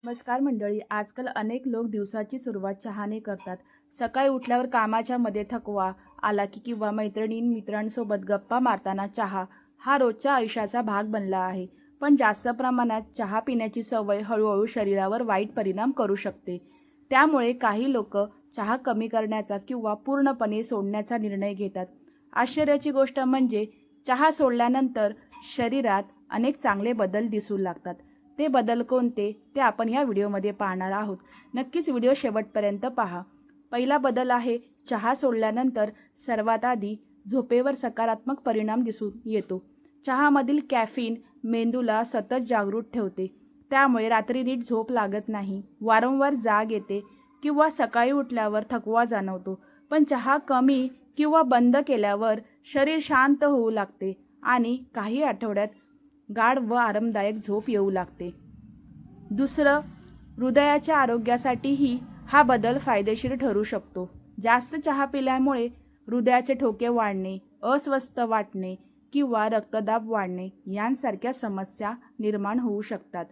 नमस्कार मंडळी. आजकाल अनेक लोक दिवसाची सुरुवात चहाने करतात. सकाळी उठल्यावर कामाच्या मध्ये थकवा आला की किंवा मित्रांसोबत गप्पा मारताना चहा हा रोजच्या आयुष्याचा भाग बनला आहे. पण जास्त प्रमाणात चहा पिण्याची सवय हळूहळू शरीरावर वाईट परिणाम करू शकते. त्यामुळे काही लोक चहा कमी करण्याचा किंवा पूर्णपणे सोडण्याचा निर्णय घेतात. आश्चर्याची गोष्ट म्हणजे चहा सोडल्यानंतर शरीरात अनेक चांगले बदल दिसू लागतात. ते बदल कोणते ते आपण या व्हिडिओमध्ये पाहणार आहोत. नक्कीच व्हिडिओ शेवटपर्यंत पहा. पहिला बदल आहे चहा सोडल्यानंतर सर्वात आधी झोपेवर सकारात्मक परिणाम दिसून येतो. चहामधील कॅफीन मेंदूला सतत जागृत ठेवते. त्यामुळे रात्री नीट झोप लागत नाही, वारंवार जाग येते किंवा सकाळी उठल्यावर थकवा जाणवतो. पण चहा कमी किंवा बंद केल्यावर शरीर शांत होऊ लागते आणि काही आठवड्यात गाढ व आरामदायक झोप येऊ लागते. दुसरं, हृदयाच्या आरोग्यासाठीही हा बदल फायदेशीर ठरू शकतो. जास्त चहा पिल्यामुळे हृदयाचे ठोके वाढणे, अस्वस्थ वाटणे किंवा रक्तदाब वाढणे यांसारख्या समस्या निर्माण होऊ शकतात.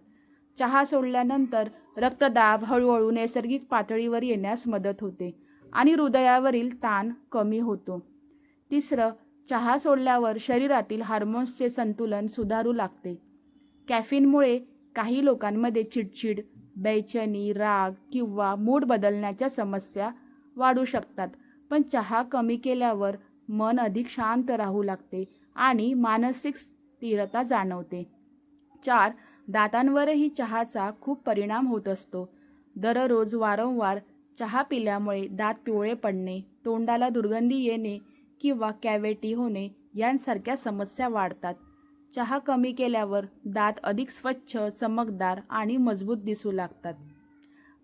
चहा सोडल्यानंतर रक्तदाब हळूहळू नैसर्गिक पातळीवर येण्यास मदत होते आणि हृदयावरील ताण कमी होतो. तिसरं, चहा सोडल्यावर शरीरातील हार्मोन्सचे संतुलन सुधारू लागते. कॅफीनमुळे काही लोकांमध्ये चिडचिड, बेचैनी, राग किंवा मूड बदलण्याच्या समस्या वाढू शकतात. पण चहा कमी केल्यावर मन अधिक शांत राहू लागते आणि मानसिक स्थिरता जाणवते. 4. दातांवरही चहाचा खूप परिणाम होत असतो. दररोज वारंवार चहा पिल्यामुळे दात पिवळे पडणे, तोंडाला दुर्गंधी येणे किंवा कॅव्हिटी होणे यांसारख्या समस्या वाढतात. चहा कमी केल्यावर दात अधिक स्वच्छ, चमकदार आणि मजबूत दिसू लागतात.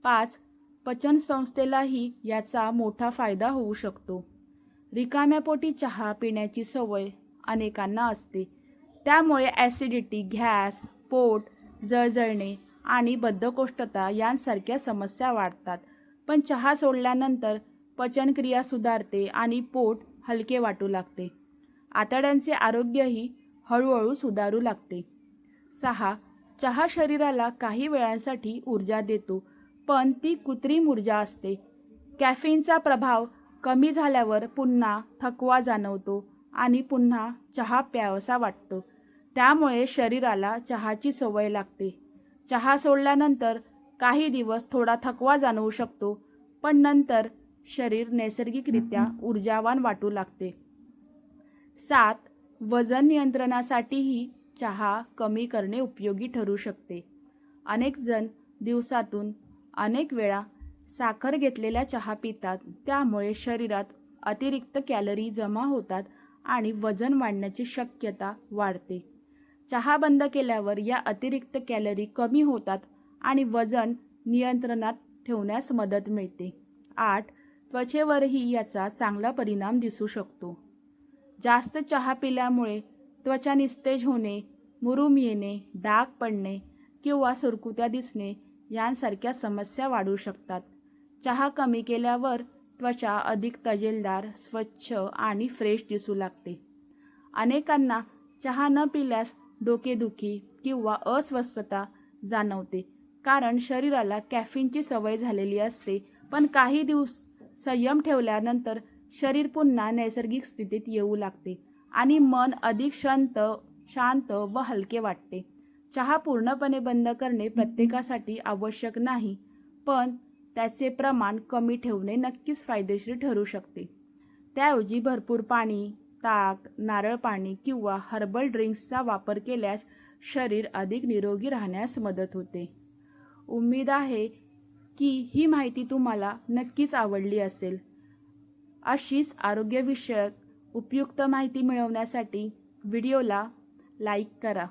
5. पचनसंस्थेलाही याचा मोठा फायदा होऊ शकतो. रिकाम्या पोटी चहा पिण्याची सवय अनेकांना असते. त्यामुळे ॲसिडिटी, गॅस, पोट जळजळणे आणि बद्धकोष्ठता यांसारख्या समस्या वाढतात. पण चहा सोडल्यानंतर पचनक्रिया सुधारते आणि पोट हलके वाटू लागते. आतड्यांचे आरोग्यही हळूहळू सुधारू लागते. 6. चहा शरीराला काही वेळांसाठी ऊर्जा देतो, पण ती कृत्रिम ऊर्जा असते. कॅफीनचा प्रभाव कमी झाल्यावर पुन्हा थकवा जाणवतो आणि पुन्हा चहा प्यावासा वाटतो. त्यामुळे शरीराला चहाची सवय लागते. चहा सोडल्यानंतर काही दिवस थोडा थकवा जाणवू शकतो, पण नंतर शरीर नैसर्गिकरित्या ऊर्जावान वाटू लागते. 7. वजन नियंत्रणासाठीही चहा कमी करणे उपयोगी ठरू शकते. अनेक जण दिवसातून अनेक वेळा साखर घेतलेला चहा पितात. त्यामुळे शरीरात अतिरिक्त कॅलरी जमा होतात आणि वजन वाढण्याची शक्यता वाढते. चहा बंद केल्यावर या अतिरिक्त कॅलरी कमी होतात आणि वजन नियंत्रणात ठेवण्यास मदत मिळते. 8. त्वचेवरही याचा चांगला परिणाम दिसू शकतो. जास्त चहा पिल्यामुळे त्वचा निस्तेज होणे, मुरूम येणे, डाग पडणे किंवा सुरकुत्या दिसणे यांसारख्या समस्या वाढू शकतात. चहा कमी केल्यावर त्वचा अधिक तजेलदार, स्वच्छ आणि फ्रेश दिसू लागते. अनेकांना चहा न पिल्यास डोकेदुखी किंवा अस्वस्थता जाणवते, कारण शरीराला कॅफीनची सवय झालेली असते. पण काही दिवस संयम ठेवल्यानंतर शरीर पुन्हा नैसर्गिक स्थितीत येऊ लागते आणि मन अधिक शांत व हलके वाटते. चहा पूर्णपणे बंद करणे प्रत्येकासाठी आवश्यक नाही, पण त्याचे प्रमाण कमी ठेवणे नक्कीच फायदेशीर ठरू शकते. त्याऐवजी भरपूर पाणी, ताक, नारळ पाणी किंवा हर्बल ड्रिंक्सचा वापर केल्यास शरीर अधिक निरोगी राहण्यास मदत होते. उम्मीद आहे की ही माहिती तुम्हाला नक्कीच आवडली असेल. अशीच आरोग्यविषयक उपयुक्त माहिती मिळवण्यासाठी व्हिडिओला लाईक करा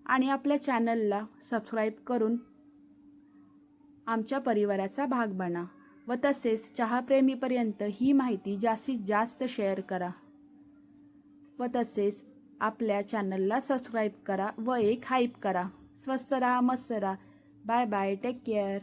आणि आपल्या चॅनलला सबस्क्राईब करून आमच्या परिवाराचा भाग बना व तसेच चहाप्रेमीपर्यंत ही माहिती जास्तीत जास्त शेअर करा व तसेच आपल्या चॅनलला सबस्क्राईब करा व एक हाईप करा. स्वस्त रहा, मस्त रहा. Bye bye. Take care.